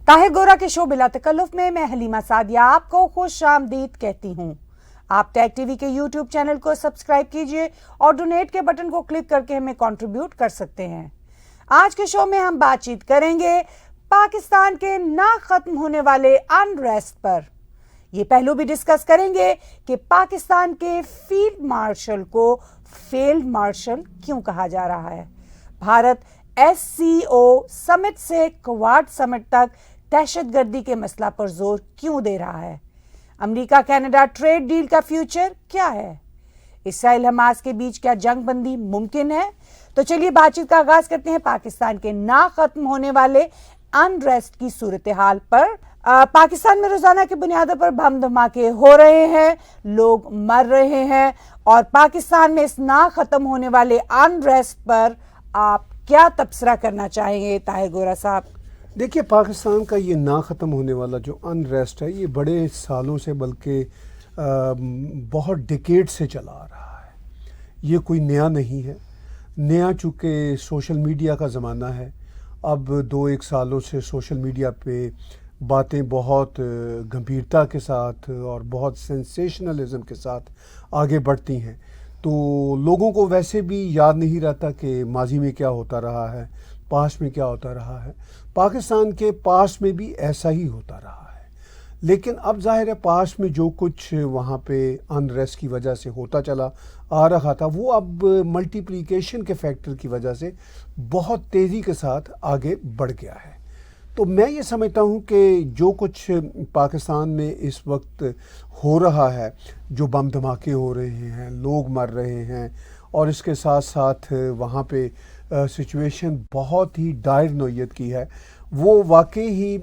طاہر گورا کے شو بلا تکلف میں حلیمہ سعدیہ آپ کو خوش آمدید کہتی ہوں۔ آپ ٹیگ ٹی وی کے یوٹیوب چینل کو سبسکرائب کیجئے اور ڈونیٹ کے بٹن کو کلک کر کے ہمیں کنٹریبیوٹ کر سکتے ہیں۔ آج کے شو میں ہم بات چیت کریں گے پاکستان کے نہ ختم ہونے والے انریسٹ پر۔ یہ پہلو بھی ڈسکس کریں گے کہ پاکستان کے فیلڈ مارشل کو فیلڈ مارشل کیوں کہا جا رہا ہے۔ بھارت ایس سی او سمٹ سے کوارڈ سمٹ تک دہشت گردی کے مسئلہ پر زور کیوں دے رہا ہے۔ امریکہ کینیڈا ٹریڈ ڈیل کا فیوچر کیا ہے۔ اسرائیل حماس کے بیچ کیا جنگ بندی ممکن ہے؟ تو چلیے بات چیت کا آغاز کرتے ہیں پاکستان کے نہ ختم ہونے والے انریسٹ کی صورتحال پر۔ پاکستان میں روزانہ کی بنیادوں پر بم دھماکے ہو رہے ہیں، لوگ مر رہے ہیں، اور پاکستان میں اس نہ ختم ہونے والے انریسٹ پر آپ کیا تبصرہ کرنا چاہیں گے طاہر گورا صاحب؟ دیکھیے، پاکستان کا یہ نہ ختم ہونے والا جو انریسٹ ہے، یہ بڑے سالوں سے بلکہ بہت ڈیکیڈ سے چلا آ رہا ہے۔ یہ کوئی نیا نہیں ہے۔ نیا چونکہ سوشل میڈیا کا زمانہ ہے، اب 2-1 سالوں سے سوشل میڈیا پہ باتیں بہت گمبھیرتا کے ساتھ اور بہت سینسیشنلزم کے ساتھ آگے بڑھتی ہیں، تو لوگوں کو ویسے بھی یاد نہیں رہتا کہ ماضی میں کیا ہوتا رہا ہے، پاسٹ میں کیا ہوتا رہا ہے۔ پاکستان کے پاسٹ میں بھی ایسا ہی ہوتا رہا ہے، لیکن اب ظاہر ہے پاسٹ میں جو کچھ وہاں پہ انریسٹ کی وجہ سے ہوتا چلا آ رہا تھا، وہ اب ملٹیپلیکیشن کے فیکٹر کی وجہ سے بہت تیزی کے ساتھ آگے بڑھ گیا ہے۔ تو میں یہ سمجھتا ہوں کہ جو کچھ پاکستان میں اس وقت ہو رہا ہے، جو بم دھماکے ہو رہے ہیں، لوگ مر رہے ہیں، اور اس کے ساتھ ساتھ وہاں پہ سچویشن بہت ہی ڈائر نوعیت کی ہے، وہ واقعی ہی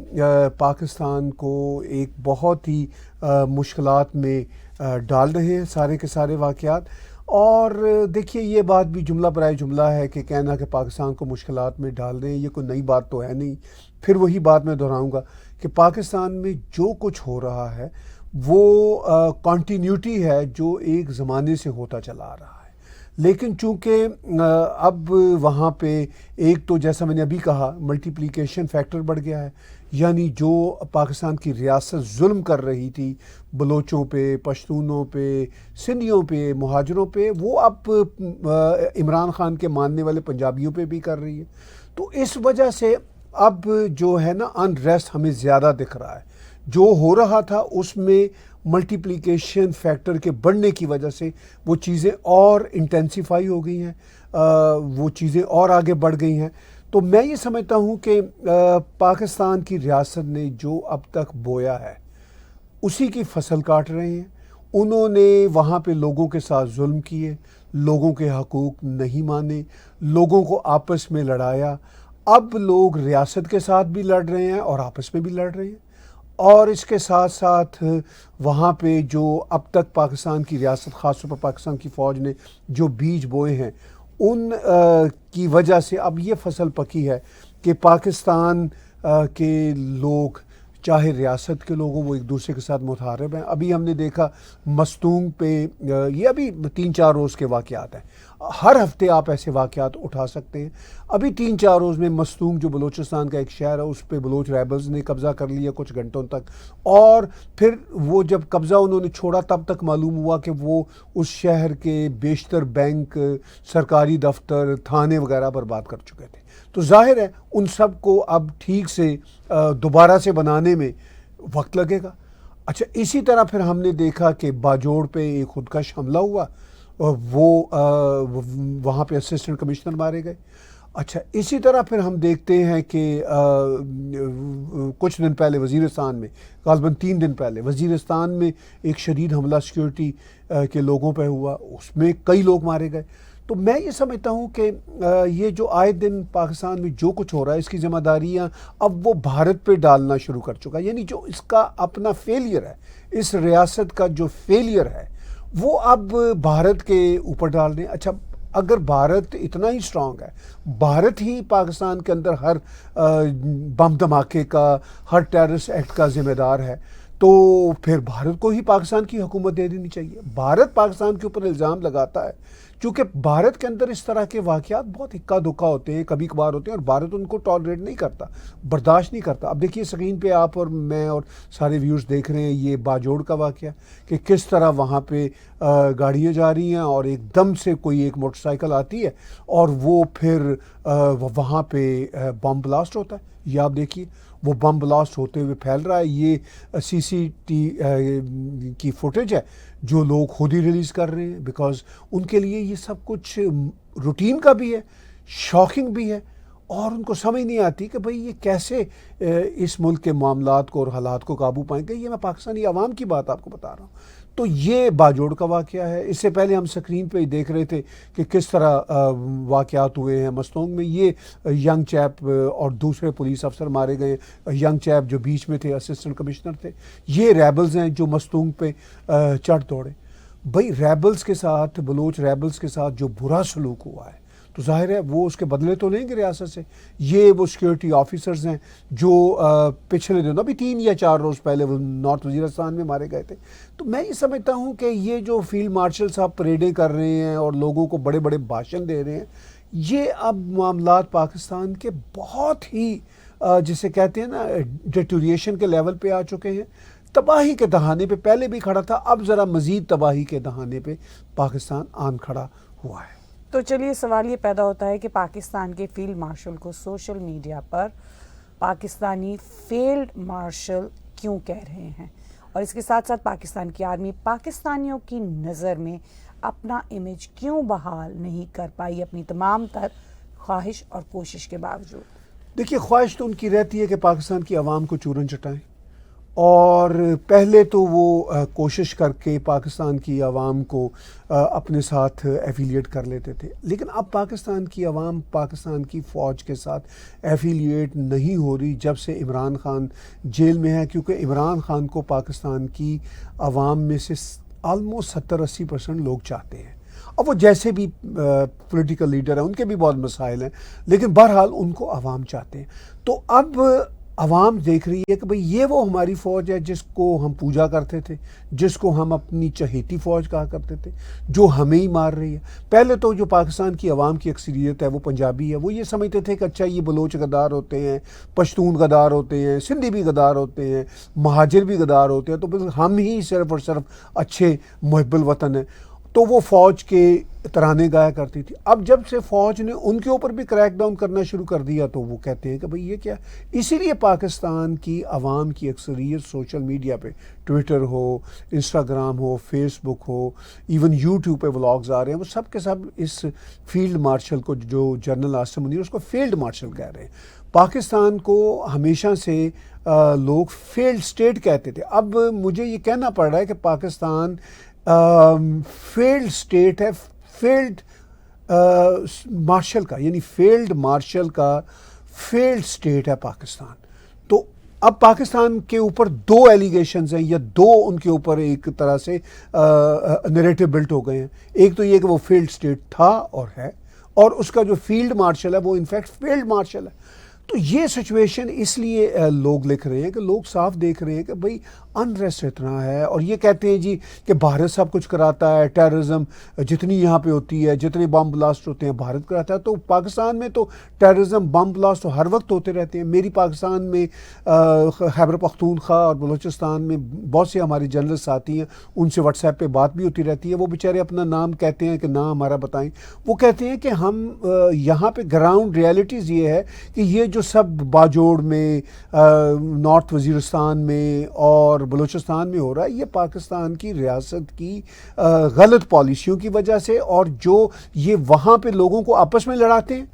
پاکستان کو ایک بہت ہی مشکلات میں ڈال رہے ہیں سارے کے سارے واقعات۔ اور دیکھیے، یہ بات بھی جملہ برائے جملہ ہے کہ کہنا کہ پاکستان کو مشکلات میں ڈال رہے ہیں، یہ کوئی نئی بات تو ہے نہیں۔ پھر وہی بات میں دہراؤں گا کہ پاکستان میں جو کچھ ہو رہا ہے وہ کنٹینیوٹی ہے جو ایک زمانے سے ہوتا چلا آ رہا ہے، لیکن چونکہ اب وہاں پہ ایک تو جیسا میں نے ابھی کہا ملٹیپلیکیشن فیکٹر بڑھ گیا ہے، یعنی جو پاکستان کی ریاست ظلم کر رہی تھی بلوچوں پہ، پشتونوں پہ، سندھیوں پہ، مہاجروں پہ، وہ اب عمران خان کے ماننے والے پنجابیوں پہ بھی کر رہی ہے۔ تو اس وجہ سے اب جو ہے نا انریسٹ ہمیں زیادہ دکھ رہا ہے۔ جو ہو رہا تھا اس میں ملٹیپلیکیشن فیکٹر کے بڑھنے کی وجہ سے وہ چیزیں اور انٹینسیفائی ہو گئی ہیں، وہ چیزیں اور آگے بڑھ گئی ہیں۔ تو میں یہ سمجھتا ہوں کہ پاکستان کی ریاست نے جو اب تک بویا ہے اسی کی فصل کاٹ رہے ہیں۔ انہوں نے وہاں پہ لوگوں کے ساتھ ظلم کیے، لوگوں کے حقوق نہیں مانے، لوگوں کو آپس میں لڑایا۔ اب لوگ ریاست کے ساتھ بھی لڑ رہے ہیں اور آپس میں بھی لڑ رہے ہیں، اور اس کے ساتھ ساتھ وہاں پہ جو اب تک پاکستان کی ریاست، خاص طور پر پاکستان کی فوج نے جو بیج بوئے ہیں، ان کی وجہ سے اب یہ فصل پکی ہے کہ پاکستان کے لوگ، چاہے ریاست کے لوگ ہوں، وہ ایک دوسرے کے ساتھ متحارب ہیں۔ ابھی ہم نے دیکھا مستونگ پہ، یہ ابھی 3-4 روز کے واقعات ہیں، ہر ہفتے آپ ایسے واقعات اٹھا سکتے ہیں۔ ابھی 3-4 روز میں مستونگ جو بلوچستان کا ایک شہر ہے، اس پہ بلوچ ریبلز نے قبضہ کر لیا کچھ گھنٹوں تک، اور پھر وہ جب قبضہ انہوں نے چھوڑا تب تک معلوم ہوا کہ وہ اس شہر کے بیشتر بینک، سرکاری دفتر، تھانے وغیرہ برباد کر چکے تھے۔ تو ظاہر ہے ان سب کو اب ٹھیک سے دوبارہ سے بنانے میں وقت لگے گا۔ اچھا، اسی طرح پھر ہم نے دیکھا کہ باجوڑ پہ ایک خودکش حملہ ہوا، وہ وہاں پہ اسسٹنٹ کمشنر مارے گئے۔ اچھا، اسی طرح پھر ہم دیکھتے ہیں کہ کچھ دن پہلے وزیرستان میں، غالباً 3 دن پہلے وزیرستان میں ایک شدید حملہ سیکورٹی کے لوگوں پہ ہوا، اس میں کئی لوگ مارے گئے۔ تو میں یہ سمجھتا ہوں کہ یہ جو آئے دن پاکستان میں جو کچھ ہو رہا ہے، اس کی ذمہ داریاں اب وہ بھارت پہ ڈالنا شروع کر چکا ہے، یعنی جو اس کا اپنا فیلئر ہے، اس ریاست کا جو فیلئر ہے وہ اب بھارت کے اوپر ڈال دیں۔ اچھا، اگر بھارت اتنا ہی اسٹرانگ ہے، بھارت ہی پاکستان کے اندر ہر بم دھماکے کا، ہر ٹیررسٹ ایکٹ کا ذمہ دار ہے، تو پھر بھارت کو ہی پاکستان کی حکومت دے دینی چاہیے۔ بھارت پاکستان کے اوپر الزام لگاتا ہے چونکہ بھارت کے اندر اس طرح کے واقعات بہت اکا دکا ہوتے ہیں، کبھی کبھار ہوتے ہیں، اور بھارت ان کو ٹالریٹ نہیں کرتا، برداشت نہیں کرتا۔ اب دیکھیے اسکرین پہ آپ اور میں اور سارے ویورز دیکھ رہے ہیں یہ باجوڑ کا واقعہ کہ کس طرح وہاں پہ گاڑیاں جا رہی ہیں اور ایک دم سے کوئی ایک موٹر سائیکل آتی ہے اور وہ پھر وہاں پہ بم بلاسٹ ہوتا ہے۔ یہ آپ دیکھیے وہ بم بلاسٹ ہوتے ہوئے پھیل رہا ہے۔ یہ CCTV کی فوٹیج ہے جو لوگ خود ہی ریلیز کر رہے ہیں، بیکاز ان کے لیے یہ سب کچھ روٹین کا بھی ہے، شاکنگ بھی ہے، اور ان کو سمجھ نہیں آتی کہ بھئی یہ کیسے اس ملک کے معاملات کو اور حالات کو قابو پائیں گے۔ یہ میں پاکستانی عوام کی بات آپ کو بتا رہا ہوں۔ تو یہ باجوڑ کا واقعہ ہے۔ اس سے پہلے ہم سکرین پہ ہی دیکھ رہے تھے کہ کس طرح واقعات ہوئے ہیں مستونگ میں۔ یہ ینگ چیپ اور دوسرے پولیس افسر مارے گئے، ینگ چیپ جو بیچ میں تھے، اسسٹنٹ کمشنر تھے۔ یہ ریبلز ہیں جو مستونگ پہ چڑھ دوڑے۔ بھئی ریبلز کے ساتھ، بلوچ ریبلز کے ساتھ جو برا سلوک ہوا ہے تو ظاہر ہے وہ اس کے بدلے تو لیں گے ریاست سے۔ یہ وہ سیکیورٹی آفیسرز ہیں جو پچھلے دنوں ابھی 3 یا 4 روز پہلے وہ نارتھ وزیرستان میں مارے گئے تھے۔ تو میں یہ سمجھتا ہوں کہ یہ جو فیلڈ مارشل صاحب پریڈیں کر رہے ہیں اور لوگوں کو بڑے بڑے بھاشن دے رہے ہیں، یہ اب معاملات پاکستان کے بہت ہی جسے کہتے ہیں نا ڈیٹوریشن کے لیول پہ آ چکے ہیں۔ تباہی کے دہانے پہ پہلے بھی کھڑا تھا، اب ذرا مزید تباہی کے دہانے پہ پاکستان آن کھڑا ہوا ہے۔ تو چلیے سوال یہ پیدا ہوتا ہے کہ پاکستان کے فیلڈ مارشل کو سوشل میڈیا پر پاکستانی فیلڈ مارشل کیوں کہہ رہے ہیں، اور اس کے ساتھ ساتھ پاکستان کی آرمی پاکستانیوں کی نظر میں اپنا امیج کیوں بحال نہیں کر پائی اپنی تمام تر خواہش اور کوشش کے باوجود؟ دیکھیے خواہش تو ان کی رہتی ہے کہ پاکستان کی عوام کو چورن چٹائیں، اور پہلے تو وہ کوشش کر کے پاکستان کی عوام کو اپنے ساتھ ایفیلیٹ کر لیتے تھے، لیکن اب پاکستان کی عوام پاکستان کی فوج کے ساتھ ایفیلیٹ نہیں ہو رہی جب سے عمران خان جیل میں ہے، کیونکہ عمران خان کو پاکستان کی عوام میں سے آلموسٹ 70-80% لوگ چاہتے ہیں۔ اب وہ جیسے بھی پولیٹیکل لیڈر ہیں ان کے بھی بہت مسائل ہیں، لیکن بہرحال ان کو عوام چاہتے ہیں۔ تو اب عوام دیکھ رہی ہے کہ بھئی یہ وہ ہماری فوج ہے جس کو ہم پوجا کرتے تھے، جس کو ہم اپنی چہیتی فوج کہا کرتے تھے، جو ہمیں ہی مار رہی ہے۔ پہلے تو جو پاکستان کی عوام کی اکثریت ہے وہ پنجابی ہے، وہ یہ سمجھتے تھے کہ اچھا یہ بلوچ غدار ہوتے ہیں، پشتون غدار ہوتے ہیں، سندھی بھی غدار ہوتے ہیں، مہاجر بھی غدار ہوتے ہیں، تو بس ہم ہی صرف اور صرف اچھے محب الوطن ہیں۔ تو وہ فوج کے ترانے گایا کرتی تھی۔ اب جب سے فوج نے ان کے اوپر بھی کریک ڈاؤن کرنا شروع کر دیا تو وہ کہتے ہیں کہ بھئی یہ کیا۔ اسی لیے پاکستان کی عوام کی اکثریت سوشل میڈیا پہ، ٹویٹر ہو، انسٹاگرام ہو، فیس بک ہو، ایون یوٹیوب پہ ولاگز آ رہے ہیں، وہ سب کے سب اس فیلڈ مارشل کو، جو جنرل عاصم منیر اس کو فیلڈ مارشل کہہ رہے ہیں۔ پاکستان کو ہمیشہ سے لوگ فیلڈ سٹیٹ کہتے تھے، اب مجھے یہ کہنا پڑ رہا ہے کہ پاکستان فیلڈ سٹیٹ ہے، فیلڈ مارشل کا، یعنی فیلڈ مارشل کا فیلڈ سٹیٹ ہے پاکستان۔ تو اب پاکستان کے اوپر 2 ایلیگیشنز ہیں، یا 2 ان کے اوپر ایک طرح سے نیریٹو بلٹ ہو گئے ہیں۔ ایک تو یہ کہ وہ فیلڈ سٹیٹ تھا اور ہے، اور اس کا جو فیلڈ مارشل ہے وہ انفیکٹ فیلڈ مارشل ہے۔ تو یہ سچویشن اس لیے لوگ لکھ رہے ہیں کہ لوگ صاف دیکھ رہے ہیں کہ بھئی انریسٹ اتنا ہے، اور یہ کہتے ہیں جی کہ بھارت سب کچھ کراتا ہے، ٹیررزم جتنی یہاں پہ ہوتی ہے، جتنے بم بلاسٹ ہوتے ہیں بھارت کراتا ہے۔ تو پاکستان میں تو ٹیررزم، بم بلاسٹ تو ہر وقت ہوتے رہتے ہیں۔ میری پاکستان میں خیبر پختونخوا اور بلوچستان میں بہت سے ہمارے جنرل ساتھی ہیں، ان سے واٹس ایپ پہ بات بھی ہوتی رہتی ہے۔ وہ بیچارے اپنا نام کہتے ہیں کہ نام ہمارا بتائیں، وہ کہتے ہیں کہ ہم یہاں پہ گراؤنڈ ریالٹیز یہ ہے کہ یہ جو سب باجوڑ میں، نارتھ وزیرستان میں اور بلوچستان میں ہو رہا ہے، یہ پاکستان کی ریاست کی غلط پالیسیوں کی وجہ سے، اور جو یہ وہاں پہ لوگوں کو آپس میں لڑاتے ہیں،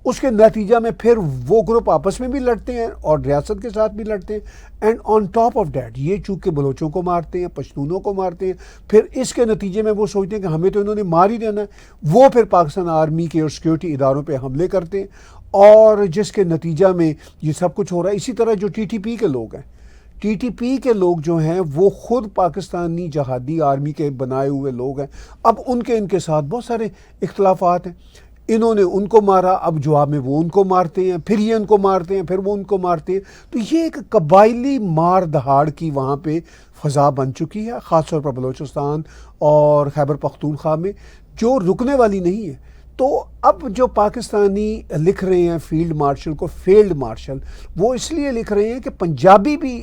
اس کے نتیجہ میں پھر وہ گروپ آپس میں بھی لڑتے ہیں اور ریاست کے ساتھ بھی لڑتے ہیں، and on top of that یہ چونکہ بلوچوں کو مارتے ہیں، پشتونوں کو مارتے ہیں، پھر اس کے نتیجے میں وہ سوچتے ہیں کہ ہمیں تو انہوں نے مار ہی دینا ہے، وہ پھر پاکستان آرمی کے اور سیکیورٹی اداروں پہ حملے کرتے ہیں، اور جس کے نتیجہ میں یہ سب کچھ ہو رہا ہے۔ اسی طرح جو ٹی ٹی پی کے لوگ ہیں، ٹی ٹی پی کے لوگ جو ہیں وہ خود پاکستانی جہادی آرمی کے بنائے ہوئے لوگ ہیں۔ اب ان کے ساتھ بہت سارے اختلافات ہیں۔ انہوں نے ان کو مارا، اب جواب میں وہ ان کو مارتے ہیں، پھر یہ ان کو مارتے ہیں، پھر وہ ان کو مارتے ہیں. تو یہ ایک قبائلی مار دہاڑ کی وہاں پہ فضا بن چکی ہے، خاص طور پر بلوچستان اور خیبر پختونخوا میں، جو رکنے والی نہیں ہے. تو اب جو پاکستانی لکھ رہے ہیں فیلڈ مارشل کو فیلڈ مارشل، وہ اس لیے لکھ رہے ہیں کہ پنجابی بھی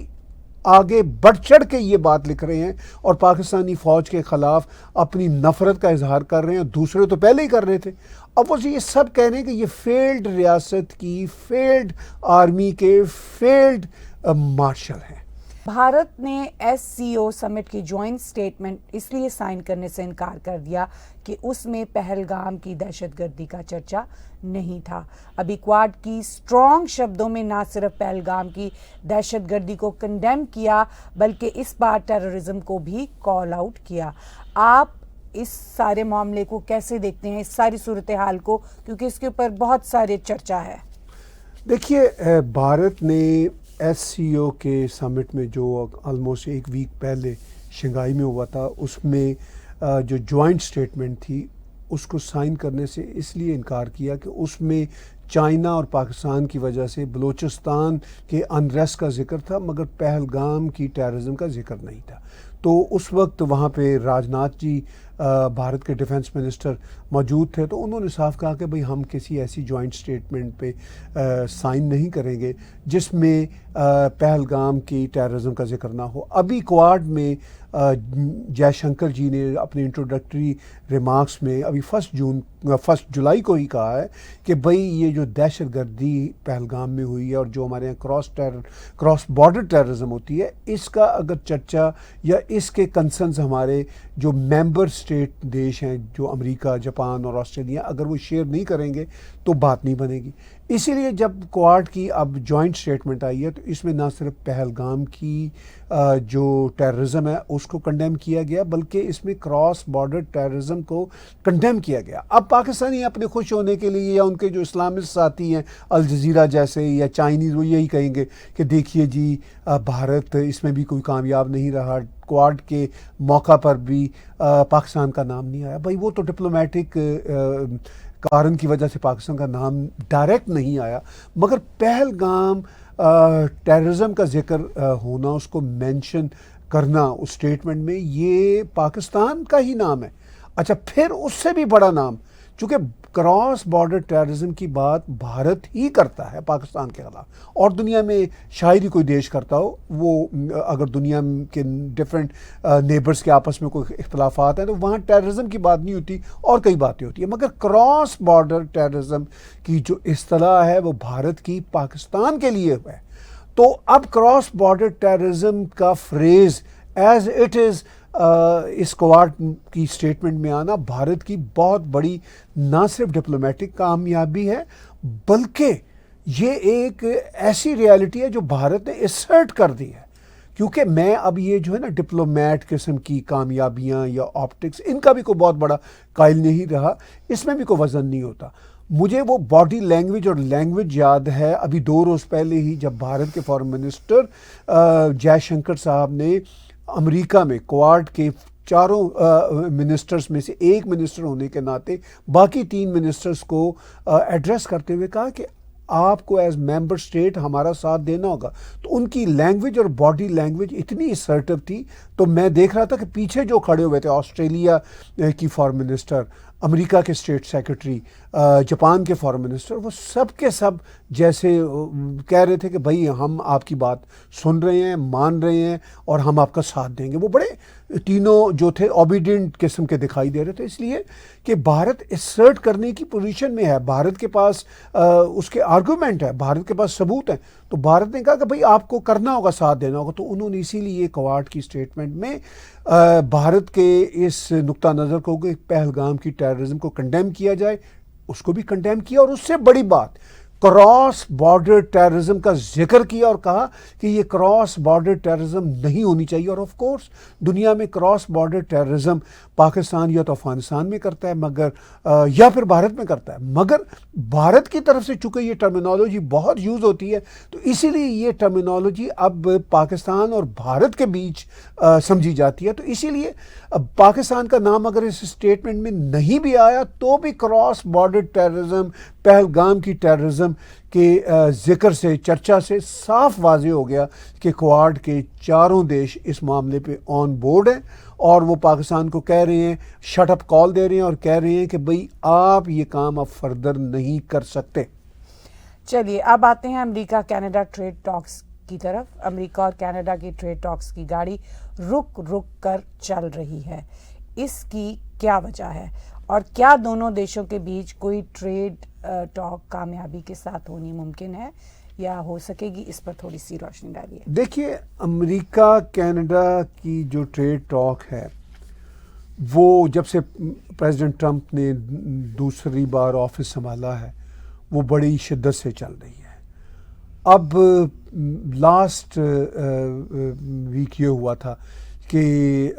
آگے بڑھ چڑھ کے یہ بات لکھ رہے ہیں اور پاکستانی فوج کے خلاف اپنی نفرت کا اظہار کر رہے ہیں. دوسرے تو پہلے ہی کر رہے تھے. اب وہ یہ سب کہہ رہے ہیں کہ یہ فیلڈ ریاست کی، فیلڈ آرمی کے فیلڈ مارشل ہیں. بھارت نے ایس سی او سمٹ کی جوائنٹ سٹیٹمنٹ اس لیے سائن کرنے سے انکار کر دیا کہ اس میں پہلگام کی دہشت گردی کا چرچا نہیں تھا. ابھی کواد کی سٹرونگ شبدوں میں نہ صرف پہلگام کی دہشت گردی کو کنڈیم کیا بلکہ اس بار ٹیررزم کو بھی کال آؤٹ کیا. آپ اس سارے معاملے کو کیسے دیکھتے ہیں، اس ساری صورتحال کو، کیونکہ اس کے اوپر بہت سارے چرچا ہے؟ دیکھیے، بھارت نے ایس سی او کے سمٹ میں جو آلموسٹ ایک ویک پہلے شنگھائی میں ہوا تھا، اس میں جو جوائنٹ سٹیٹمنٹ تھی اس کو سائن کرنے سے اس لیے انکار کیا کہ اس میں چائنا اور پاکستان کی وجہ سے بلوچستان کے انریسٹ کا ذکر تھا، مگر پہلگام کی ٹیررزم کا ذکر نہیں تھا. تو اس وقت وہاں پہ راجناتھ جی بھارت کے ڈیفنس منسٹر موجود تھے، تو انہوں نے صاف کہا کہ بھئی ہم کسی ایسی جوائنٹ سٹیٹمنٹ پہ سائن نہیں کریں گے جس میں پہلگام کی ٹیررزم کا ذکر نہ ہو. ابھی کواد میں جے شنکر جی نے اپنے انٹروڈکٹری ریمارکس میں ابھی 1 جولائی کو ہی کہا ہے کہ بھئی یہ جو دہشت گردی پہلگام میں ہوئی ہے اور جو ہمارے یہاں کراس بارڈر ٹیررزم ہوتی ہے، اس کا اگر چرچا یا اس کے کنسرنز ہمارے جو ممبر اسٹیٹ دیش ہیں، جو امریکہ، جاپان اور آسٹریلیا، اگر وہ شیئر نہیں کریں گے تو بات نہیں بنے گی. اسی لیے جب کواد کی اب جوائنٹ سٹیٹمنٹ آئی ہے تو اس میں نہ صرف پہلگام کی جو ٹیررزم ہے اس کو کنڈیم کیا گیا، بلکہ اس میں کراس بارڈر ٹیررزم کو کنڈیم کیا گیا. اب پاکستانی اپنے خوش ہونے کے لیے یا ان کے جو اسلامسٹ ساتھی ہیں الجزیرہ جیسے یا چائنیز، وہ یہی کہیں گے کہ دیکھیے جی بھارت اس میں بھی کوئی کامیاب نہیں رہا، کواد کے موقع پر بھی پاکستان کا نام نہیں آیا. بھائی وہ تو ڈپلومیٹک کارن کی وجہ سے پاکستان کا نام ڈائریکٹ نہیں آیا، مگر پہلگام ٹیررزم کا ذکر ہونا، اس کو مینشن کرنا اس سٹیٹمنٹ میں، یہ پاکستان کا ہی نام ہے. اچھا، پھر اس سے بھی بڑا نام، چونکہ کراس بارڈر ٹیررزم کی بات بھارت ہی کرتا ہے پاکستان کے خلاف، اور دنیا میں شاید ہی کوئی دیش کرتا ہو. وہ اگر دنیا کے ڈفرینٹ نیبرز کے آپس میں کوئی اختلافات ہیں تو وہاں ٹیررزم کی بات نہیں ہوتی اور کئی باتیں ہوتی ہیں، مگر کراس بارڈر ٹیررزم کی جو اصطلاح ہے وہ بھارت کی پاکستان کے لیے ہے. تو اب کراس بارڈر ٹیررزم کا فریز ایز اٹ از اس کواد کی سٹیٹمنٹ میں آنا بھارت کی بہت بڑی نہ صرف ڈپلومیٹک کامیابی ہے، بلکہ یہ ایک ایسی ریالٹی ہے جو بھارت نے اسرٹ کر دی ہے. کیونکہ میں اب یہ جو ہے نا ڈپلومیٹ قسم کی کامیابیاں یا آپٹکس، ان کا بھی کوئی بہت بڑا قائل نہیں رہا، اس میں بھی کوئی وزن نہیں ہوتا. مجھے وہ باڈی لینگویج اور لینگویج یاد ہے ابھی 2 روز پہلے ہی جب بھارت کے فارن منسٹر جے شنکر صاحب نے امریکہ میں کواد کے 4 منسٹرز میں سے ایک منسٹر ہونے کے ناطے باقی 3 منسٹرز کو ایڈریس کرتے ہوئے کہا کہ آپ کو ایز ممبر اسٹیٹ ہمارا ساتھ دینا ہوگا. تو ان کی لینگویج اور باڈی لینگویج اتنی اسرٹیو تھی. تو میں دیکھ رہا تھا کہ پیچھے جو کھڑے ہوئے تھے، آسٹریلیا کی فارن منسٹر، امریکہ کے اسٹیٹ سیکرٹری، جاپان کے فارن منسٹر، وہ سب کے سب جیسے کہہ رہے تھے کہ بھائی ہم آپ کی بات سن رہے ہیں، مان رہے ہیں اور ہم آپ کا ساتھ دیں گے. وہ بڑے تینوں جو تھے اوبیڈینٹ قسم کے دکھائی دے رہے تھے، اس لیے کہ بھارت اسرٹ کرنے کی پوزیشن میں ہے، بھارت کے پاس اس کے آرگومنٹ ہے، بھارت کے پاس ثبوت ہیں. تو بھارت نے کہا کہ بھائی آپ کو کرنا ہوگا، ساتھ دینا ہوگا. تو انہوں نے اسی لیے کواد کی سٹیٹمنٹ میں بھارت کے اس نقطہ نظر کو کہ پہلگام کی ٹیررزم کو کنڈیم کیا جائے، اس کو بھی کنڈیم کیا. اور اس سے بڑی بات، کراس بارڈر ٹیررزم کا ذکر کیا اور کہا کہ یہ کراس بارڈر ٹیررزم نہیں ہونی چاہیے. اور آف کورس دنیا میں کراس بارڈر ٹیررزم پاکستان یا تو افغانستان میں کرتا ہے مگر یا پھر بھارت میں کرتا ہے, مگر بھارت کی طرف سے چونکہ یہ ٹرمینالوجی بہت یوز ہوتی ہے تو اسی لیے یہ ٹرمینالوجی اب پاکستان اور بھارت کے بیچ سمجھی جاتی ہے. تو اسی لیے پاکستان کا نام اگر اس اسٹیٹمنٹ میں نہیں بھی آیا تو بھی کراس بارڈر ٹیررزم, پہلگام کی ٹیررزم کے ذکر سے, چرچا سے صاف واضح ہو گیا کہ کوارڈ کے چاروں دیش اس معاملے پہ آن بورڈ ہیں اور وہ پاکستان کو کہہ رہے ہیں, شٹ اپ کال دے رہے ہیں اور کہہ رہے ہیں کہ بھئی آپ یہ کام اب فردر نہیں کر سکتے. چلیے اب آتے ہیں امریکہ کینیڈا ٹریڈ ٹاکس کی طرف. امریکہ اور کینیڈا کی ٹریڈ ٹاکس کی گاڑی رک کر چل رہی ہے, اس کی کیا وجہ ہے اور کیا دونوں دیشوں کے بیچ کوئی ٹریڈ ٹاک کامیابی کے ساتھ ہونی ممکن ہے یا ہو سکے گی؟ اس پر تھوڑی سی روشنی ڈالیے. دیکھیے امریکہ کینیڈا کی جو ٹریڈ ٹاک ہے وہ جب سے پریزیڈنٹ ٹرمپ نے دوسری بار آفس سنبھالا ہے وہ بڑی شدت سے چل رہی ہے. اب لاسٹ ویک یہ ہوا تھا کہ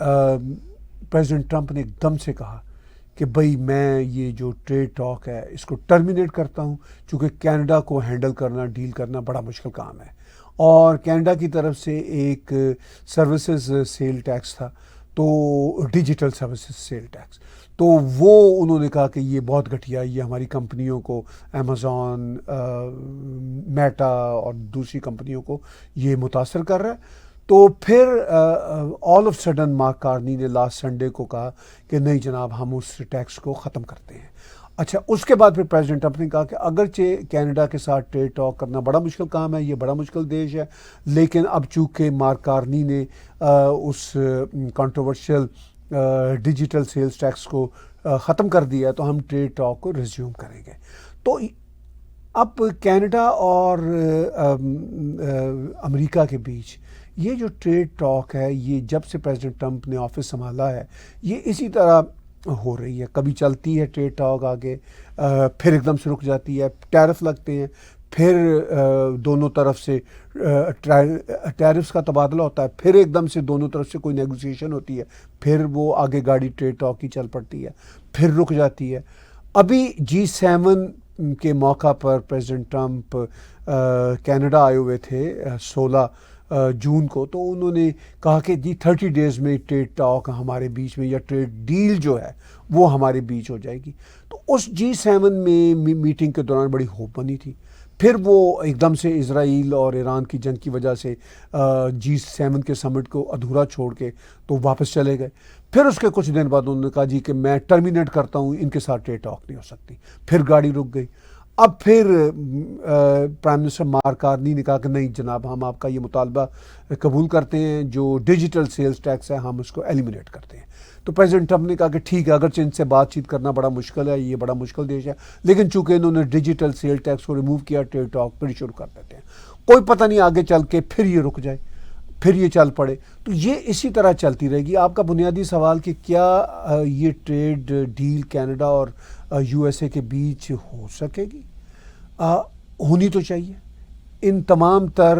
پریزیڈنٹ ٹرمپ نے ایک دم سے کہا کہ بھئی میں یہ جو ٹریڈ ٹاک ہے اس کو ٹرمینیٹ کرتا ہوں, چونکہ کینیڈا کو ہینڈل کرنا, ڈیل کرنا بڑا مشکل کام ہے. اور کینیڈا کی طرف سے ایک سروسز سیل ٹیکس تھا, تو ڈیجیٹل سروسز سیل ٹیکس, تو وہ انہوں نے کہا کہ یہ بہت گھٹیا, یہ ہماری کمپنیوں کو, امیزون, میٹا اور دوسری کمپنیوں کو یہ متاثر کر رہا ہے. تو پھر all of sudden mark Karni نے لاسٹ سنڈے کو کہا کہ نہیں جناب ہم اس ٹیکس کو ختم کرتے ہیں. اچھا, اس کے بعد پھر پریزیڈنٹ ٹرمپ نے کہا کہ اگرچہ کینیڈا کے ساتھ ٹریڈ ٹاک کرنا بڑا مشکل کام ہے, یہ بڑا مشکل دیش ہے, لیکن اب چونکہ مارک کارنی نے اس کنٹروورشل ڈیجیٹل سیلز ٹیکس کو ختم کر دیا ہے تو ہم ٹریڈ ٹاک کو ریزیوم کریں گے. تو اب کینیڈا اور امریکہ کے بیچ یہ جو ٹریڈ ٹاک ہے یہ جب سے پریزیڈنٹ ٹرمپ نے آفس سنبھالا ہے یہ اسی طرح ہو رہی ہے. کبھی چلتی ہے ٹریڈ ٹاک آگے, پھر ایک دم سے رک جاتی ہے, ٹیرف لگتے ہیں, پھر دونوں طرف سے ٹیرفس کا تبادلہ ہوتا ہے, پھر ایک دم سے دونوں طرف سے کوئی نیگوسیشن ہوتی ہے, پھر وہ آگے گاڑی ٹریڈ ٹاک کی چل پڑتی ہے, پھر رک جاتی ہے. ابھی G7 کے موقع پر پریزیڈنٹ ٹرمپ کینیڈا آئے ہوئے تھے 16 جون کو, تو انہوں نے کہا کہ جی 30 ڈیز میں ٹریڈ ٹاک ہمارے بیچ میں یا ٹریڈ ڈیل جو ہے وہ ہمارے بیچ ہو جائے گی. تو اس G7 میں میٹنگ کے دوران بڑی ہوپ بنی تھی, پھر وہ ایک دم سے اسرائیل اور ایران کی جنگ کی وجہ سے G7 کے سمٹ کو ادھورا چھوڑ کے تو واپس چلے گئے. پھر اس کے کچھ دن بعد انہوں نے کہا جی کہ میں ٹرمینیٹ کرتا ہوں, ان کے ساتھ ٹریڈ ٹاک نہیں ہو سکتی. پھر گاڑی رک گئی. اب پھر پرائم منسٹر مارک کارنی نے کہا کہ نہیں جناب ہم آپ کا یہ مطالبہ قبول کرتے ہیں, جو ڈیجیٹل سیلز ٹیکس ہے ہم اس کو ایلیمنیٹ کرتے ہیں. تو پریزیڈنٹ ٹرمپ نے کہا کہ ٹھیک ہے, اگرچہ ان سے بات چیت کرنا بڑا مشکل ہے, یہ بڑا مشکل دیش ہے, لیکن چونکہ انہوں نے ڈیجیٹل سیل ٹیکس کو ریموو کیا, ٹریڈ ٹاک پھر شروع کر دیتے ہیں. کوئی پتہ نہیں آگے چل کے پھر یہ رک جائے, پھر یہ چل پڑے. تو یہ اسی طرح چلتی رہے گی. آپ کا بنیادی سوال کہ کیا یہ ٹریڈ ڈیل کینیڈا اور USA کے بیچ ہو سکے گی؟ ہونی تو چاہیے. ان تمام تر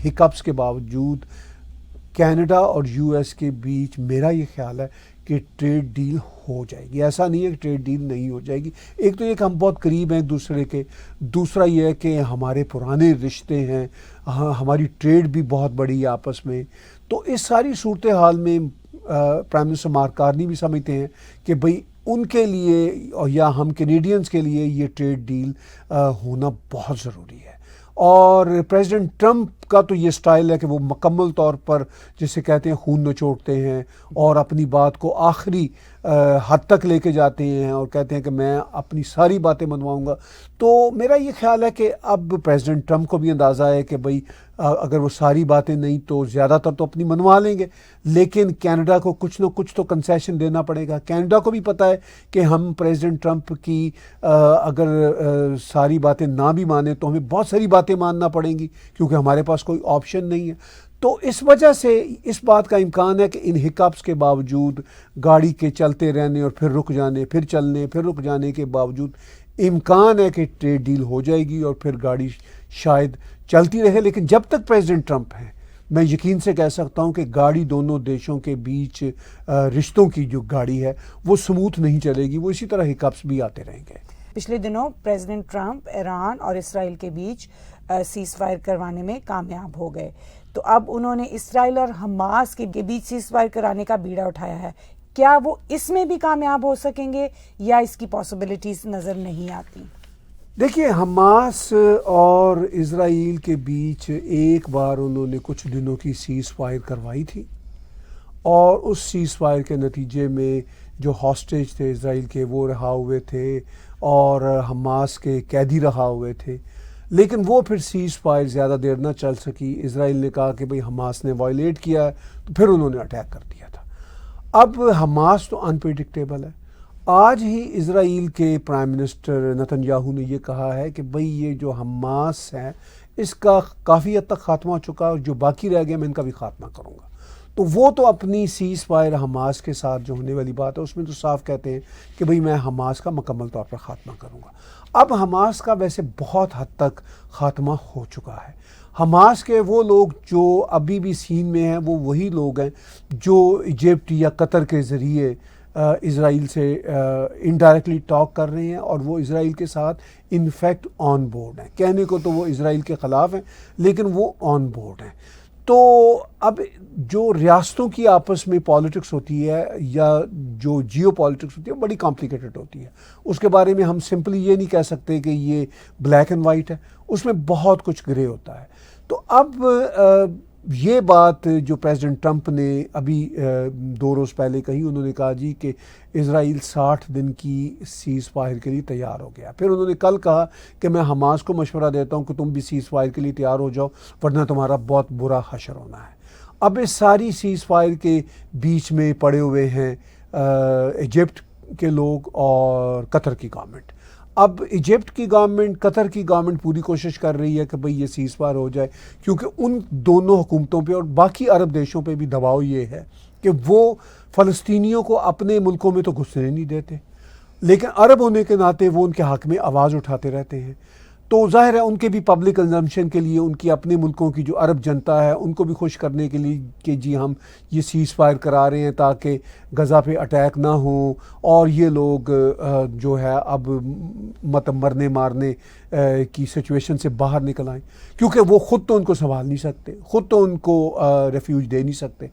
ہکپس کے باوجود کینیڈا اور US کے بیچ میرا یہ خیال ہے کہ ٹریڈ ڈیل ہو جائے گی. ایسا نہیں ہے کہ ٹریڈ ڈیل نہیں ہو جائے گی. ایک تو یہ کہ ہم بہت قریب ہیں ایک دوسرے کے, دوسرا یہ ہے کہ ہمارے پرانے رشتے ہیں, ہماری ٹریڈ بھی بہت بڑی ہے آپس میں. تو اس ساری صورتحال میں پرائم منسٹر مارک کارنی بھی سمجھتے ہیں کہ بھئی ان کے لیے یا ہم کینیڈینز کے لیے یہ ٹریڈ ڈیل ہونا بہت ضروری ہے. اور پریزیڈنٹ ٹرمپ کا تو یہ سٹائل ہے کہ وہ مکمل طور پر جسے کہتے ہیں خون نچوڑتے ہیں اور اپنی بات کو آخری حد تک لے کے جاتے ہیں اور کہتے ہیں کہ میں اپنی ساری باتیں منواؤں گا. تو میرا یہ خیال ہے کہ اب پریزیڈنٹ ٹرمپ کو بھی اندازہ ہے کہ بھئی اگر وہ ساری باتیں نہیں تو زیادہ تر تو اپنی منوا لیں گے, لیکن کینیڈا کو کچھ نہ کچھ تو کنسیشن دینا پڑے گا. کینیڈا کو بھی پتہ ہے کہ ہم پریزیڈنٹ ٹرمپ کی اگر ساری باتیں نہ بھی مانیں تو ہمیں بہت ساری باتیں ماننا پڑیں گی کیونکہ ہمارے پاس کوئی آپشن نہیں ہے. تو اس وجہ سے اس بات کا امکان ہے کہ ان ہکپس کے باوجود گاڑی کے چلتے رہنے اور پھر رک جانے, پھر چلنے, پھر رک جانے کے باوجود امکان ہے کہ ٹریڈ ڈیل ہو جائے گی اور پھر گاڑی شاید چلتی رہے، لیکن جب تک پریزیڈنٹ ٹرمپ ہیں میں یقین سے کہہ سکتا ہوں کہ گاڑی دونوں دیشوں کے بیچ رشتوں کی جو گاڑی ہے وہ سموتھ نہیں چلے گی، وہ اسی طرح ہکپس بھی آتے رہیں گے۔ پچھلے دنوں پریزیڈنٹ ٹرمپ ایران اور اسرائیل کے بیچ سیز فائر کروانے میں کامیاب ہو گئے، تو اب انہوں نے اسرائیل اور حماس کے بیچ سیز فائر کرانے کا بیڑا اٹھایا ہے۔ کیا وہ اس میں بھی کامیاب ہو سکیں گے یا اس کی پاسبلٹیز نظر نہیں آتی؟ دیکھیے، حماس اور اسرائیل کے بیچ ایک بار انہوں نے کچھ دنوں کی سیز فائر کروائی تھی، اور اس سیز فائر کے نتیجے میں جو ہاسٹیج تھے اسرائیل کے وہ رہا ہوئے تھے اور حماس کے قیدی رہا ہوئے تھے، لیکن وہ پھر سیز فائر زیادہ دیر نہ چل سکی۔ اسرائیل نے کہا کہ بھئی حماس نے وائلیٹ کیا ہے، تو پھر انہوں نے اٹیک کر دیا تھا۔ اب حماس تو انپریڈکٹیبل ہے۔ آج ہی اسرائیل کے پرائم منسٹر نتن یاہو نے یہ کہا ہے کہ بھئی یہ جو حماس ہے اس کا کافی حد تک خاتمہ ہو چکا ہے، اور جو باقی رہ گیا میں ان کا بھی خاتمہ کروں گا۔ تو وہ تو اپنی سیز فائر حماس کے ساتھ جو ہونے والی بات ہے اس میں تو صاف کہتے ہیں کہ بھئی میں حماس کا مکمل طور پر خاتمہ کروں گا۔ اب حماس کا ویسے بہت حد تک خاتمہ ہو چکا ہے۔ حماس کے وہ لوگ جو ابھی بھی سین میں ہیں وہ وہی لوگ ہیں جو ایجپٹ یا قطر کے ذریعے اسرائیل سے انڈائریکٹلی ٹاک کر رہے ہیں، اور وہ اسرائیل کے ساتھ انفیکٹ آن بورڈ ہیں۔ کہنے کو تو وہ اسرائیل کے خلاف ہیں لیکن وہ آن بورڈ ہیں۔ تو اب جو ریاستوں کی آپس میں پالیٹکس ہوتی ہے یا جو جیو پالیٹکس ہوتی ہے بڑی کمپلیکیٹڈ ہوتی ہے، اس کے بارے میں ہم سمپلی یہ نہیں کہہ سکتے کہ یہ بلیک اینڈ وائٹ ہے، اس میں بہت کچھ گرے ہوتا ہے۔ تو اب یہ بات جو پریزیڈنٹ ٹرمپ نے ابھی 2 روز پہلے کہی، انہوں نے کہا جی کہ اسرائیل 60 دن کی سیز فائر کے لیے تیار ہو گیا۔ پھر انہوں نے کل کہا کہ میں حماس کو مشورہ دیتا ہوں کہ تم بھی سیز فائر کے لیے تیار ہو جاؤ ورنہ تمہارا بہت برا حشر ہونا ہے۔ اب اس ساری سیز فائر کے بیچ میں پڑے ہوئے ہیں ایجپٹ کے لوگ اور قطر کی گورنمنٹ۔ اب ایجپٹ کی گورنمنٹ، قطر کی گورنمنٹ پوری کوشش کر رہی ہے کہ بھئی یہ سیز فائر ہو جائے، کیونکہ ان دونوں حکومتوں پہ اور باقی عرب دیشوں پہ بھی دباؤ یہ ہے کہ وہ فلسطینیوں کو اپنے ملکوں میں تو گھسنے نہیں دیتے، لیکن عرب ہونے کے ناطے وہ ان کے حق میں آواز اٹھاتے رہتے ہیں۔ تو ظاہر ہے ان کے بھی پبلک کنزمپشن کے لیے، ان کی اپنے ملکوں کی جو عرب جنتا ہے ان کو بھی خوش کرنے کے لیے کہ جی ہم یہ سیز فائر کرا رہے ہیں تاکہ غزہ پہ اٹیک نہ ہوں اور یہ لوگ جو ہے اب مطلب مرنے مارنے کی سچویشن سے باہر نکل آئیں، کیونکہ وہ خود تو ان کو سنبھال نہیں سکتے، خود تو ان کو ریفیوج دے نہیں سکتے۔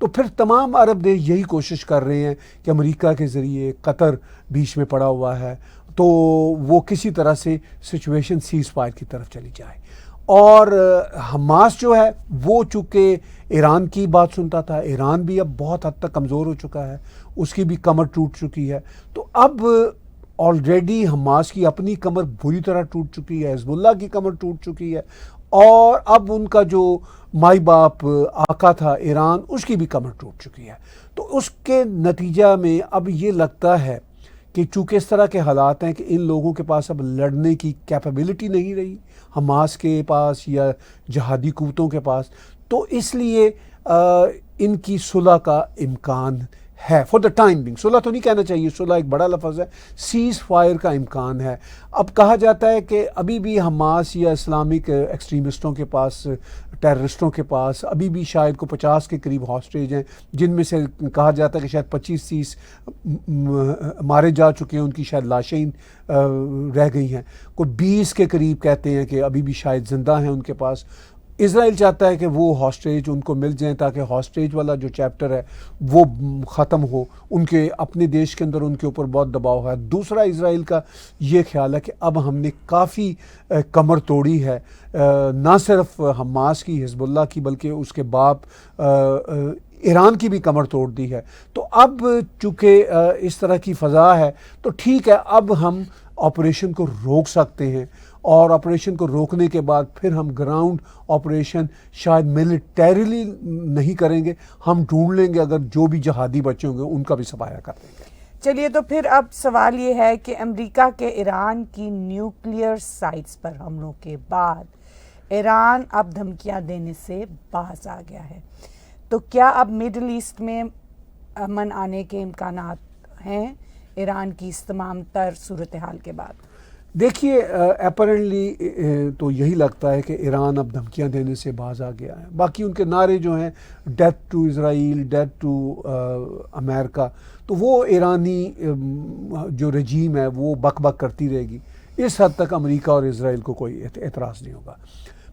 تو پھر تمام عرب دیش یہی کوشش کر رہے ہیں کہ امریکہ کے ذریعے قطر بیچ میں پڑا ہوا ہے تو وہ کسی طرح سے سچویشن سیز فائر کی طرف چلی جائے۔ اور حماس جو ہے وہ چونکہ ایران کی بات سنتا تھا، ایران بھی اب بہت حد تک کمزور ہو چکا ہے، اس کی بھی کمر ٹوٹ چکی ہے۔ تو اب آلریڈی حماس کی اپنی کمر بری طرح ٹوٹ چکی ہے، حزب اللہ کی کمر ٹوٹ چکی ہے، اور اب ان کا جو مائی باپ آقا تھا ایران، اس کی بھی کمر ٹوٹ چکی ہے۔ تو اس کے نتیجہ میں اب یہ لگتا ہے کہ چونکہ اس طرح کے حالات ہیں کہ ان لوگوں کے پاس اب لڑنے کی کیپیبلٹی نہیں رہی حماس کے پاس یا جہادی قوتوں کے پاس، تو اس لیے ان کی صلح کا امکان ہے فار دا ٹائم بینگ۔ صلح تو نہیں کہنا چاہیے، صلح ایک بڑا لفظ ہے، سیز فائر کا امکان ہے۔ اب کہا جاتا ہے کہ ابھی بھی حماس یا اسلامک ایکسٹریمسٹوں کے پاس، ٹیررسٹوں کے پاس ابھی بھی شاید کو 50 کے قریب ہاسٹیج ہیں، جن میں سے کہا جاتا ہے کہ شاید 25-30 مارے جا چکے ہیں، ان کی شاید لاشیں رہ گئی ہیں، کوئی 20 کے قریب کہتے ہیں کہ ابھی بھی شاید زندہ ہیں ان کے پاس۔ اسرائیل چاہتا ہے کہ وہ ہاسٹیج ان کو مل جائیں تاکہ ہاسٹیج والا جو چیپٹر ہے وہ ختم ہو، ان کے اپنے دیش کے اندر ان کے اوپر بہت دباؤ ہے۔ دوسرا اسرائیل کا یہ خیال ہے کہ اب ہم نے کافی کمر توڑی ہے، نہ صرف حماس کی، حزب اللہ کی، بلکہ اس کے باپ ایران کی بھی کمر توڑ دی ہے۔ تو اب چونکہ اس طرح کی فضا ہے تو ٹھیک ہے، اب ہم آپریشن کو روک سکتے ہیں، اور آپریشن کو روکنے کے بعد پھر ہم گراؤنڈ آپریشن شاید ملٹریلی نہیں کریں گے، ہم ڈھونڈ لیں گے اگر جو بھی جہادی بچے ہوں گے ان کا بھی صفایا کر دیں گے۔ چلیے، تو پھر اب سوال یہ ہے کہ امریکہ کے ایران کی نیوکلیئر سائٹس پر حملوں کے بعد ایران اب دھمکیاں دینے سے باز آ گیا ہے، تو کیا اب مڈل ایسٹ میں امن آنے کے امکانات ہیں ایران کی اس تمام تر صورتحال کے بعد؟ دیکھیے اپیرنٹلی تو یہی لگتا ہے کہ ایران اب دھمکیاں دینے سے باز آ گیا ہے. باقی ان کے نعرے جو ہیں death to Israel, death to America, تو وہ ایرانی جو رجیم ہے وہ بک بک کرتی رہے گی. اس حد تک امریکہ اور اسرائیل کو کوئی اعتراض نہیں ہوگا.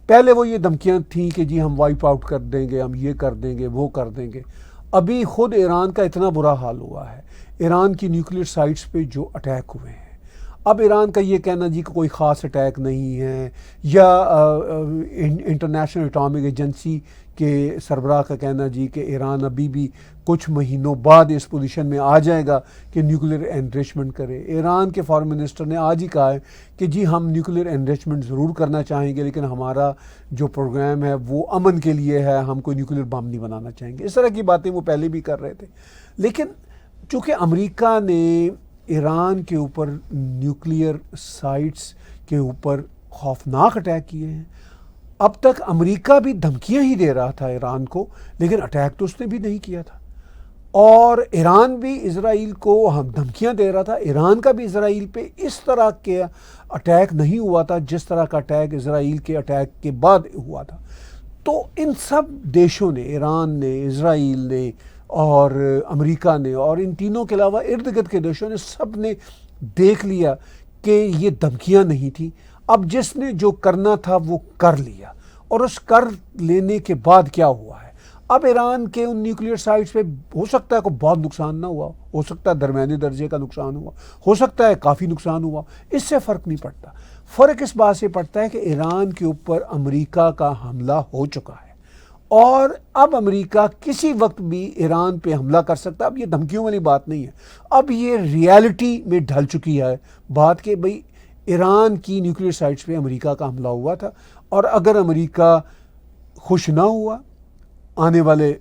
پہلے وہ یہ دھمکیاں تھیں کہ جی ہم وائپ آؤٹ کر دیں گے، ہم یہ کر دیں گے، وہ کر دیں گے. ابھی خود ایران کا اتنا برا حال ہوا ہے، ایران کی نیوکلیر سائٹس پہ جو اٹیک ہوئے ہیں. اب ایران کا یہ کہنا جی کہ کوئی خاص اٹیک نہیں ہے، یا انٹرنیشنل اٹامک ایجنسی کے سربراہ کا کہنا جی کہ ایران ابھی بھی کچھ مہینوں بعد اس پوزیشن میں آ جائے گا کہ نیوکلیر انریچمنٹ کرے. ایران کے فارن منسٹر نے آج ہی کہا ہے کہ جی ہم نیوکلیر انریچمنٹ ضرور کرنا چاہیں گے، لیکن ہمارا جو پروگرام ہے وہ امن کے لیے ہے، ہم کوئی نیوکلیر بم نہیں بنانا چاہیں گے. اس طرح کی باتیں وہ پہلے بھی کر رہے تھے. لیکن چونکہ امریکہ نے ایران کے اوپر نیوکلیئر سائٹس کے اوپر خوفناک اٹیک کیے ہیں، اب تک امریکہ بھی دھمکیاں ہی دے رہا تھا ایران کو، لیکن اٹیک تو اس نے بھی نہیں کیا تھا. اور ایران بھی اسرائیل کو ہم دھمکیاں دے رہا تھا. ایران کا بھی اسرائیل پہ اس طرح کے اٹیک نہیں ہوا تھا جس طرح کا اٹیک اسرائیل کے اٹیک کے بعد ہوا تھا. تو ان سب دیشوں نے، ایران نے، اسرائیل نے اور امریکہ نے، اور ان تینوں کے علاوہ ارد گرد کے دیشوں نے، سب نے دیکھ لیا کہ یہ دھمکیاں نہیں تھیں. اب جس نے جو کرنا تھا وہ کر لیا، اور اس کر لینے کے بعد کیا ہوا ہے، اب ایران کے ان نیوکلیئر سائٹس پہ ہو سکتا ہے کوئی بہت نقصان نہ ہوا، ہو سکتا ہے درمیانے درجے کا نقصان ہوا، ہو سکتا ہے کافی نقصان ہوا. اس سے فرق نہیں پڑتا. فرق اس بات سے پڑتا ہے کہ ایران کے اوپر امریکہ کا حملہ ہو چکا ہے، اور اب امریکہ کسی وقت بھی ایران پہ حملہ کر سکتا. اب یہ دھمکیوں والی بات نہیں ہے، اب یہ ریالٹی میں ڈھل چکی ہے بات کہ بھئی ایران کی نیوکلیئر سائٹس پہ امریکہ کا حملہ ہوا تھا، اور اگر امریکہ خوش نہ ہوا آنے والے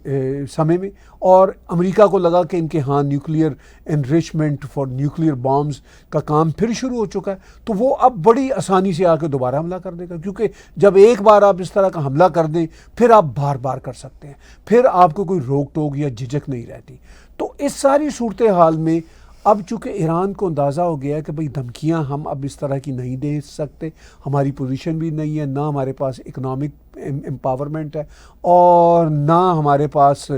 سمے میں، اور امریکہ کو لگا کہ ان کے ہاں nuclear enrichment for nuclear bombs کا کام پھر شروع ہو چکا ہے، تو وہ اب بڑی آسانی سے آ کے دوبارہ حملہ کر دے گا. کیونکہ جب ایک بار آپ اس طرح کا حملہ کر دیں، پھر آپ بار بار کر سکتے ہیں، پھر آپ کو کوئی روک ٹوک یا جھجک نہیں رہتی. تو اس ساری صورتحال میں اب چونکہ ایران کو اندازہ ہو گیا ہے کہ بھئی دھمکیاں ہم اب اس طرح کی نہیں دے سکتے، ہماری پوزیشن بھی نہیں ہے، نہ ہمارے پاس اکنامک امپاورمنٹ ہے، اور نہ ہمارے پاس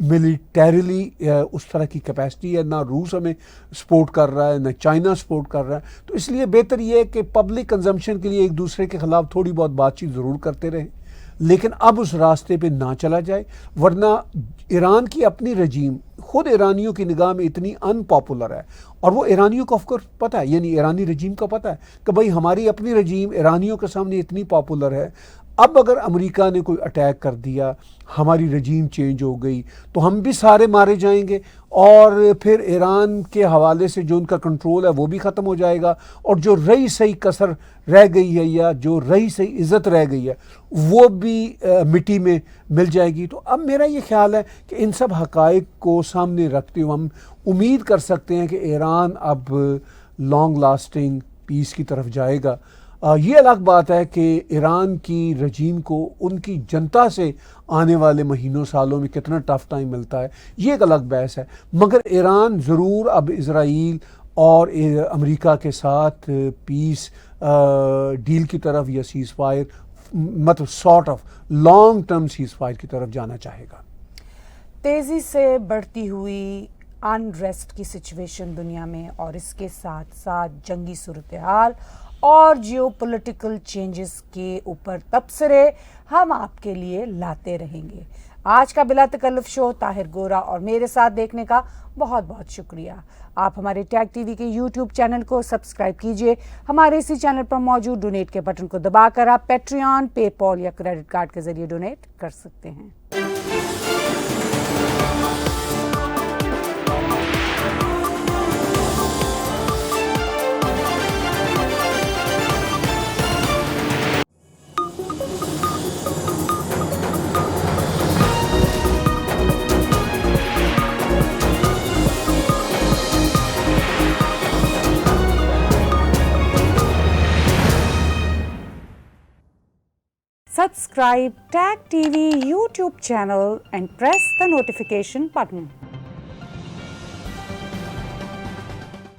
ملیٹریلی اس طرح کی کیپیسٹی ہے، نہ روس ہمیں سپورٹ کر رہا ہے، نہ چائنا سپورٹ کر رہا ہے. تو اس لیے بہتر یہ ہے کہ پبلک کنزمپشن کے لیے ایک دوسرے کے خلاف تھوڑی بہت بات چیت ضرور کرتے رہیں، لیکن اب اس راستے پہ نہ چلا جائے. ورنہ ایران کی اپنی رجیم خود ایرانیوں کی نگاہ میں اتنی ان پاپولر ہے، اور وہ ایرانیوں کو آف کورس پتہ ہے، یعنی ایرانی رجیم کو پتہ ہے کہ بھئی ہماری اپنی رجیم ایرانیوں کے سامنے اتنی پاپولر ہے. اب اگر امریکہ نے کوئی اٹیک کر دیا، ہماری رجیم چینج ہو گئی، تو ہم بھی سارے مارے جائیں گے، اور پھر ایران کے حوالے سے جو ان کا کنٹرول ہے وہ بھی ختم ہو جائے گا، اور جو رہی صحیح کسر رہ گئی ہے یا جو رہی صحیح عزت رہ گئی ہے وہ بھی مٹی میں مل جائے گی. تو اب میرا یہ خیال ہے کہ ان سب حقائق کو سامنے رکھتے ہوئے ہم امید کر سکتے ہیں کہ ایران اب لانگ لاسٹنگ پیس کی طرف جائے گا. یہ الگ بات ہے کہ ایران کی رجیم کو ان کی جنتا سے آنے والے مہینوں سالوں میں کتنا ٹف ٹائم ملتا ہے، یہ ایک الگ بحث ہے. مگر ایران ضرور اب اسرائیل اور امریکہ کے ساتھ پیس ڈیل کی طرف یا سیز فائر، مطلب sort of long term cease fire کی طرف جانا چاہے گا. تیزی سے بڑھتی ہوئی انریسٹ کی سچویشن دنیا میں، اور اس کے ساتھ ساتھ جنگی صورتحال اور جیو پولیٹیکل چینجز کے اوپر تبصرے ہم آپ کے لیے لاتے رہیں گے. آج کا بلا تکلف شو طاہر گورا اور میرے ساتھ دیکھنے کا بہت بہت شکریہ. آپ ہمارے ٹیگ ٹی وی کے یوٹیوب چینل کو سبسکرائب کیجئے. ہمارے اسی چینل پر موجود ڈونیٹ کے بٹن کو دبا کر آپ پیٹریون، پے پال یا کریڈٹ کارڈ کے ذریعے ڈونیٹ کر سکتے ہیں. Subscribe Tag TV YouTube channel and press the notification button.